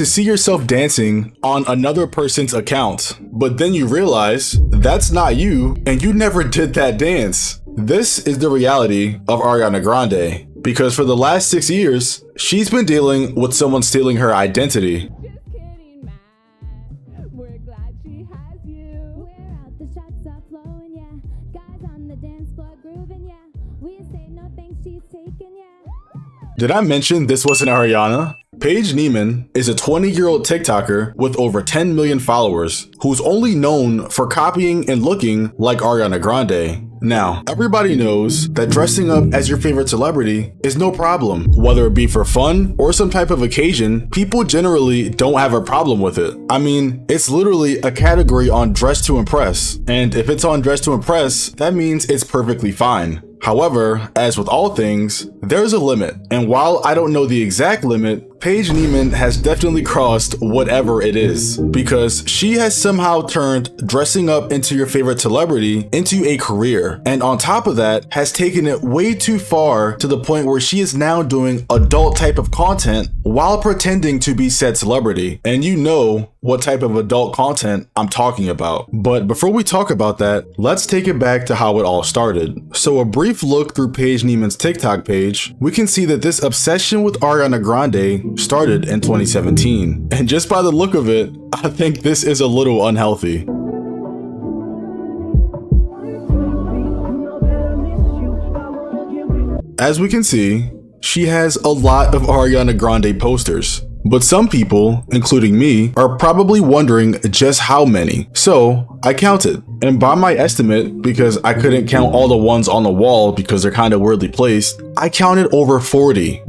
to see yourself dancing on another person's account, but then you realize that's not you and you never did that dance. This is the reality of Ariana Grande, because for the last 6 years, she's been dealing with someone stealing her identity. Did I mention this wasn't Ariana? Paige Neiman is a 20-year-old TikToker with over 10 million followers who's only known for copying and looking like Ariana Grande. Now, everybody knows that dressing up as your favorite celebrity is no problem. Whether it be for fun or some type of occasion, people generally don't have a problem with it. I mean, it's literally a category on Dress to Impress. And if it's on Dress to Impress, that means it's perfectly fine. However, as with all things, there's a limit. And while I don't know the exact limit, Paige Neiman has definitely crossed whatever it is, because she has somehow turned dressing up into your favorite celebrity into a career. And on top of that, has taken it way too far to the point where she is now doing adult type of content while pretending to be said celebrity. And you know what type of adult content I'm talking about. But before we talk about that, let's take it back to how it all started. So a brief look through Paige Neiman's TikTok page, we can see that this obsession with Ariana Grande started in 2017. And just by the look of it, I think this is a little unhealthy. As we can see, she has a lot of Ariana Grande posters. But some people, including me, are probably wondering just how many. So I counted, and by my estimate, because I couldn't count all the ones on the wall because they're kind of weirdly placed, I counted over 40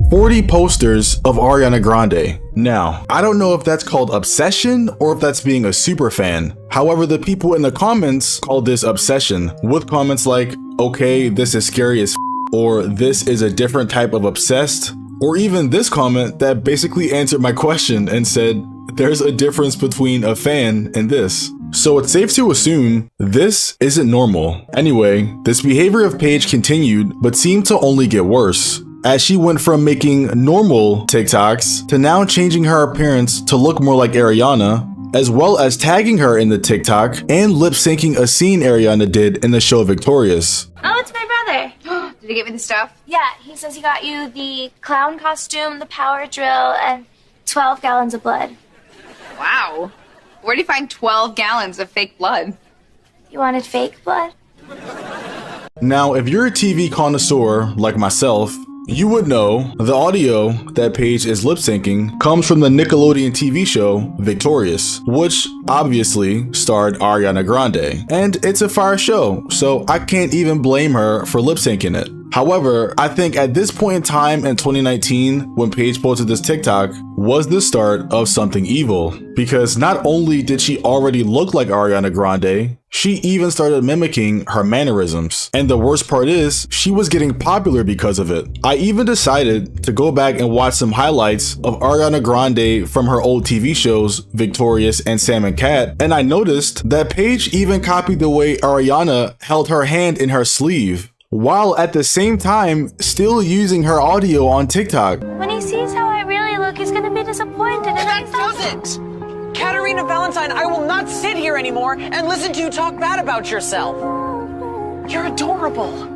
posters of Ariana Grande. Now, I don't know if that's called obsession or if that's being a super fan. However, the people in the comments called this obsession, with comments like, okay, this is scary as f, or this is a different type of obsessed. Or even this comment that basically answered my question and said, there's a difference between a fan and this. So it's safe to assume this isn't normal. Anyway, this behavior of Paige continued, but seemed to only get worse, as she went from making normal TikToks to now changing her appearance to look more like Ariana, as well as tagging her in the TikTok and lip syncing a scene Ariana did in the show Victorious. Oh, it's my brother. Did he give you the stuff? Yeah, he says he got you the clown costume, the power drill, and 12 gallons of blood. Wow. Where do you find 12 gallons of fake blood? You wanted fake blood? Now, if you're a TV connoisseur like myself, you would know the audio that Paige is lip syncing comes from the Nickelodeon TV show Victorious, which obviously starred Ariana Grande. And it's a fire show, so I can't even blame her for lip syncing it. However, I think at this point in time in 2019, when Paige posted this TikTok, was the start of something evil. Because not only did she already look like Ariana Grande, she even started mimicking her mannerisms. And the worst part is, she was getting popular because of it. I even decided to go back and watch some highlights of Ariana Grande from her old TV shows, Victorious and Sam and Cat, and I noticed that Paige even copied the way Ariana held her hand in her sleeve, while at the same time still using her audio on TikTok. When he sees how I really look, he's gonna be disappointed. And That doesn't! Katerina Valentine, I will not sit here anymore and listen to you talk bad about yourself. You're adorable.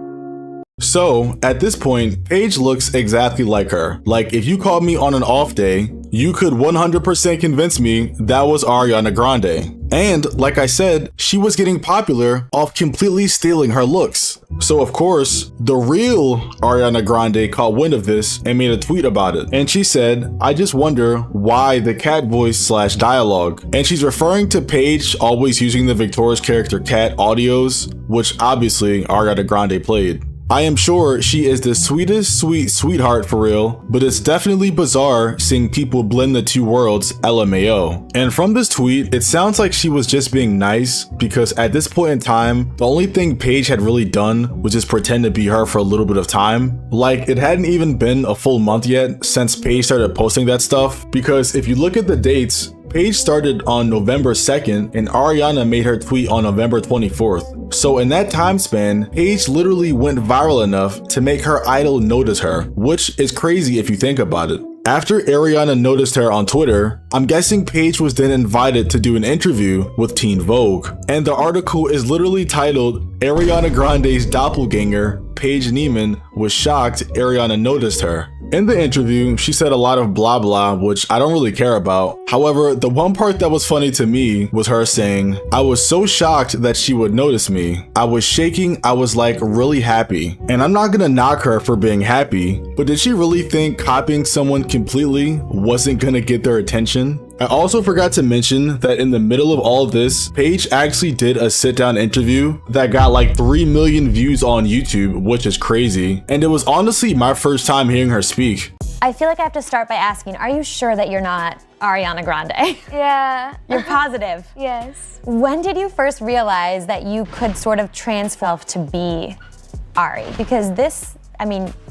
So, at this point, Paige looks exactly like her. Like, if you called me on an off day, you could 100% convince me that was Ariana Grande. And, like I said, she was getting popular off completely stealing her looks. So, of course, the real Ariana Grande caught wind of this and made a tweet about it. And she said, I just wonder why the cat voice / dialogue. And she's referring to Paige always using the Victorious character Cat audios, which obviously Ariana Grande played. I am sure she is the sweetest sweetheart for real, but it's definitely bizarre seeing people blend the two worlds LMAO. And from this tweet, it sounds like she was just being nice, because at this point in time, the only thing Paige had really done was just pretend to be her for a little bit of time. Like, it hadn't even been a full month yet since Paige started posting that stuff, because if you look at the dates, Paige started on November 2nd and Ariana made her tweet on November 24th. So in that time span, Paige literally went viral enough to make her idol notice her, which is crazy if you think about it. After Ariana noticed her on Twitter, I'm guessing Paige was then invited to do an interview with Teen Vogue. And the article is literally titled, Ariana Grande's doppelganger, Paige Neiman, was shocked Ariana noticed her. In the interview, she said a lot of blah blah, which I don't really care about. However, the one part that was funny to me was her saying, I was so shocked that she would notice me. I was shaking, I was like really happy. And I'm not gonna knock her for being happy, but did she really think copying someone completely wasn't gonna get their attention? I also forgot to mention that in the middle of all this, Paige actually did a sit-down interview that got like 3 million views on YouTube, which is crazy. And it was honestly my first time hearing her speak. I feel like I have to start by asking, are you sure that you're not Ariana Grande? Yeah. You're positive? Yes. When did you first realize that you could sort of transform to be Ari? Because this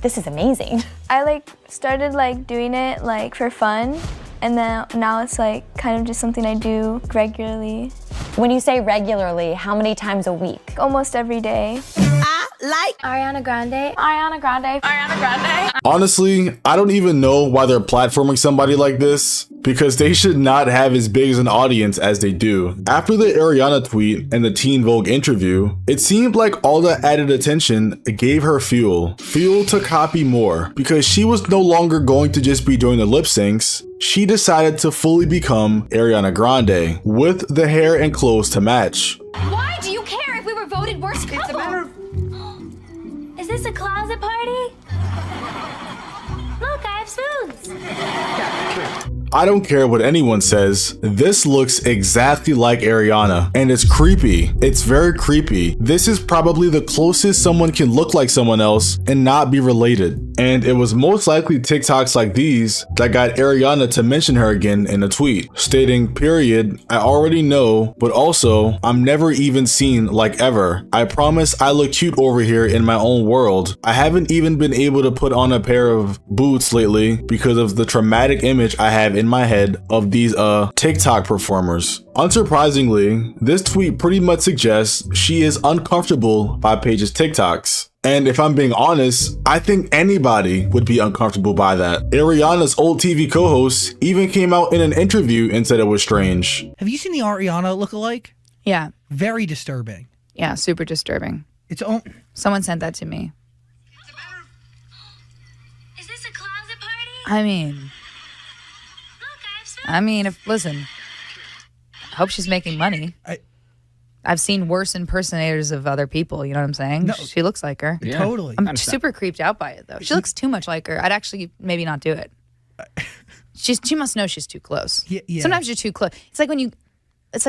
is amazing. I started doing it for fun. And then now it's kind of just something I do regularly. When you say regularly, how many times a week? Almost every day. I like Ariana Grande. Ariana Grande. Ariana Grande. Honestly, I don't even know why they're platforming somebody like this, because they should not have as big as an audience as they do. After the Ariana tweet and the Teen Vogue interview, it seemed like all the added attention gave her fuel to copy more, because she was no longer going to just be doing the lip syncs. She decided to fully become Ariana Grande with the hair and clothes to match. Why do you care if we were voted worst couple? It's a matter of... Is this a closet party? Look, I have spoons. I don't care what anyone says, this looks exactly like Ariana, and it's creepy. It's very creepy. This is probably the closest someone can look like someone else and not be related. And it was most likely TikToks like these that got Ariana to mention her again in a tweet, stating, period, I already know, but also, I'm never even seen like ever. I promise I look cute over here in my own world. I haven't even been able to put on a pair of boots lately because of the traumatic image I have in my head of these TikTok performers. Unsurprisingly, this tweet pretty much suggests she is uncomfortable by Paige's TikToks. And if I'm being honest, I think anybody would be uncomfortable by that. Ariana's old TV co-host even came out in an interview and said it was strange. Have you seen the Ariana lookalike? Yeah. Very disturbing. Yeah, super disturbing. Someone sent that to me. Is this a closet party? I mean, listen, I hope she's making money. I've seen worse impersonators of other people, you know what I'm saying? No. She looks like her. Yeah. Totally. I'm super creeped out by it, though. She looks too much like her. I'd actually maybe not do it. She must know she's too close. Yeah. Sometimes you're too close. It's like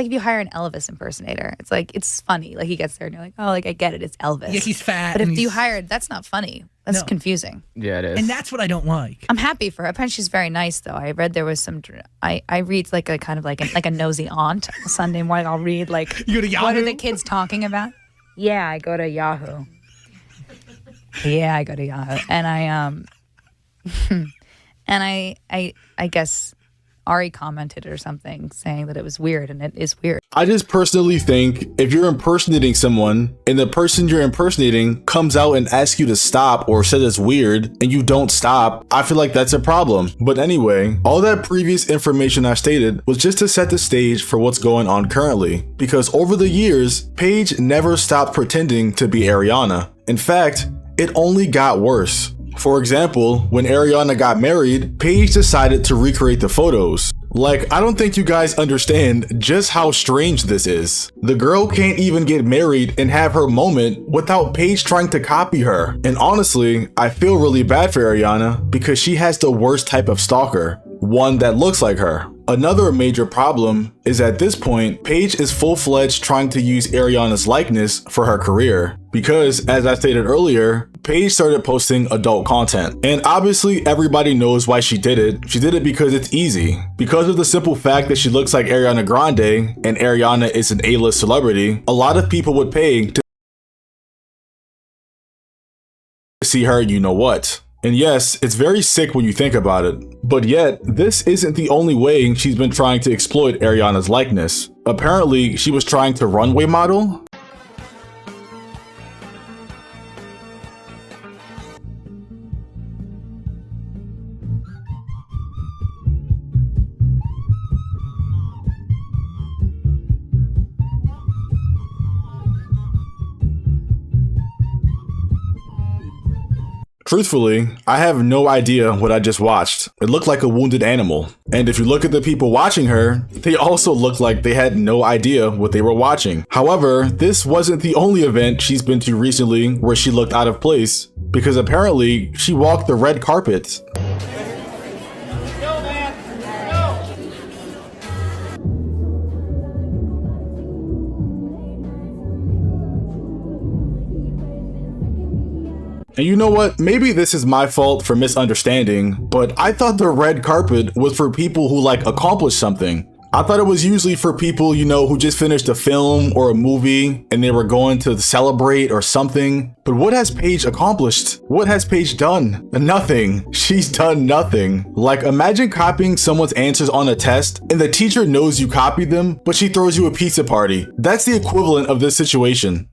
if you hire an Elvis impersonator. It's funny. Like, he gets there and you're like, oh, I get it. It's Elvis. Yeah, he's fat. But if you hired, that's not funny. That's confusing. Yeah, it is. And that's what I don't like. I'm happy for her. Apparently she's very nice, though. I read there was some... I read like a kind of like a nosy aunt Sunday morning. I'll read You go to Yahoo? What are the kids talking about? Yeah, I go to Yahoo. Yeah, I go to Yahoo. And I guess Ari commented or something saying that it was weird, and it is weird. I just personally think if you're impersonating someone and the person you're impersonating comes out and asks you to stop or says it's weird and you don't stop, I feel like that's a problem. But anyway, all that previous information I stated was just to set the stage for what's going on currently, because over the years, Paige never stopped pretending to be Ariana. In fact, it only got worse. For example, when Ariana got married, Paige decided to recreate the photos. I don't think you guys understand just how strange this is. The girl can't even get married and have her moment without Paige trying to copy her. And honestly, I feel really bad for Ariana because she has the worst type of stalker, one that looks like her. Another major problem is at this point, Paige is full-fledged trying to use Ariana's likeness for her career. Because, as I stated earlier, Paige started posting adult content. And obviously everybody knows why she did it. She did it because it's easy. Because of the simple fact that she looks like Ariana Grande and Ariana is an A-list celebrity, a lot of people would pay to see her you know what. And yes, it's very sick when you think about it. But yet, this isn't the only way she's been trying to exploit Ariana's likeness. Apparently, she was trying to runway model. Truthfully, I have no idea what I just watched. It looked like a wounded animal. And if you look at the people watching her, they also looked like they had no idea what they were watching. However, this wasn't the only event she's been to recently where she looked out of place, because apparently she walked the red carpet. And you know what? Maybe this is my fault for misunderstanding, but I thought the red carpet was for people who like accomplished something. I thought it was usually for people, you know, who just finished a film or a movie and they were going to celebrate or something. But what has Paige accomplished? What has Paige done? Nothing. She's done nothing. Like, imagine copying someone's answers on a test and the teacher knows you copied them, but she throws you a pizza party. That's the equivalent of this situation.